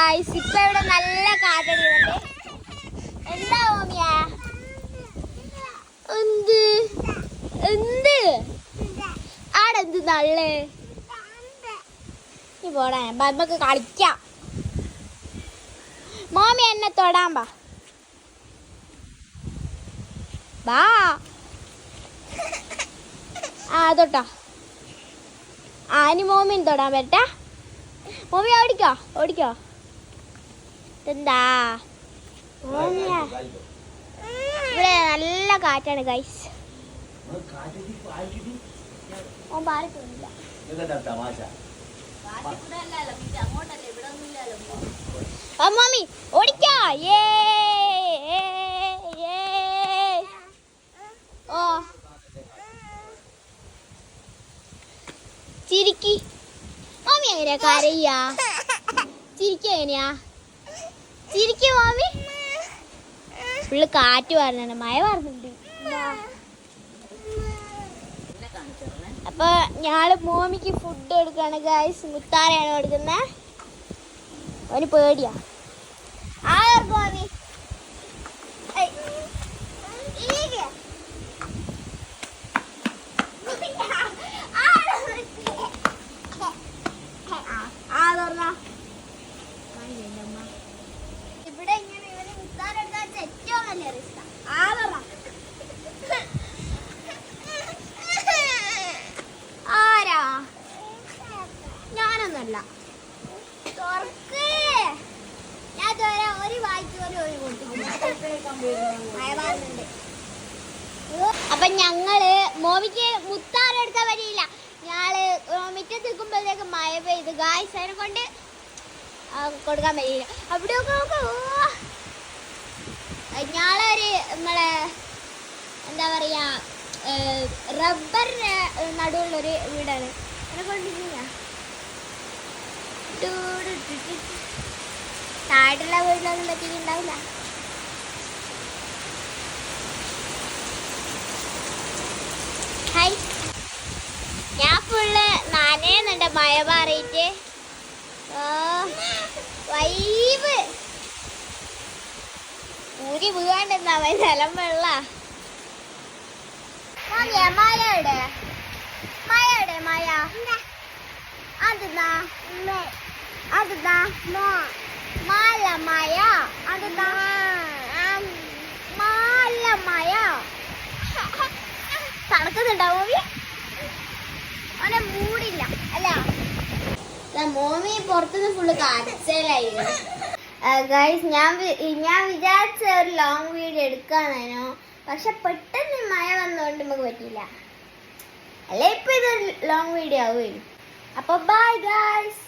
Guys, ഇപ്പൊ ഇവിടെ നല്ല കാറ്റടിയുണ്ട്. എന്താ മോമിയാ? എന്ത് എന്ത് ആടെന്ത് നള്ളേ? നീ പോടാ, നമുക്ക് കളിക്കാം. മോമി എന്നെ തൊടാൻ ബാ. ആ തൊട്ടോ. ഇനി മോമിന് തൊടാൻ പറ്റാ. മോമി ഓടിക്കോ ഓടിക്കോ. എന്താ മോമിയാ? ഇവിടെ നല്ല കാറ്റാണ് ഗൈസ്. ഓൻ പാലിക്കൊന്നുമില്ല. മമ്മി ഓടിക്കോ. ഓ ചിരിക്കി. മമ്മി എങ്ങനെയാ കരയ്യാ? ചിരിക്ക എങ്ങനെയാ? ചിരിക്ക മമ്മി. ഫുള്ള് കാറ്റ് പറഞ്ഞാണ്, മഴ പറഞ്ഞിട്ടുണ്ട്. അപ്പൊ ഞങ്ങള് മോമിക്ക് ഫുഡ് കൊടുക്കാണ് ഗൈസ്. മുത്താരയാണ് കൊടുക്കുന്നത്. അവന് പേടിയാ. മോമി ഇവിടെ ഇങ്ങനെ ഇവന് മുത്താരെടുക്കാൻ ഏറ്റവും വലിയ റിസ്ക. ആരാ? ഞാനൊന്നല്ല. ഞാൻ ഒരു വായിച്ചു ഒരു അപ്പൊ ഞങ്ങള് മോമിക്ക് മുത്താരെടുക്കാൻ വരില്ല. ഞങ്ങള് മുറ്റത്ത് നിൽക്കുമ്പോഴത്തേക്ക് മഴ പെയ്ത് ഗായ്സ്, അതിനെ കൊണ്ട് കൊടുക്കാൻ പറ്റില്ല. അവിടെ ഞങ്ങളൊരു നമ്മളെ എന്താ പറയാ റബ്ബറിന് നടുവുള്ളൊരു വീടാണ്. അതിനെ കൊണ്ടിരിക്കുന്ന താഴെയുള്ള വീട്ടിലൊന്നും പറ്റിയിട്ടുണ്ടാവില്ല. ഹായ്, ഞാൻ ഫുള്ള് നനയുന്നുണ്ട് മഴ മാറിയിട്ട്. വൈബ് ഊരി വീഴാണ്ടെന്നാ സ്ഥലം വെള്ള. മഴയുടെ മഴയുടെ മഴ അതെന്നാ അതെന്നാ മാല മഴ അതെന്നാ മാല മഴ തണുക്കുന്നുണ്ടാവും. അവനെ മൂടില്ല അല്ല. മോമി പുറത്തുനിന്ന് ഫുള്ള് കാച്ചലായിരുന്നു ഗൈസ്. ഞാൻ വിചാരിച്ച ഒരു ലോങ് വീഡിയോ എടുക്കാനോ, പക്ഷെ പെട്ടെന്ന് മഴ വന്നുകൊണ്ട് നമുക്ക് പറ്റിയില്ല. അല്ലെ ഇപ്പൊ ഇതൊരു ലോങ് വീഡിയോ ആവുകയും. അപ്പൊ ബൈ ഗൈസ്.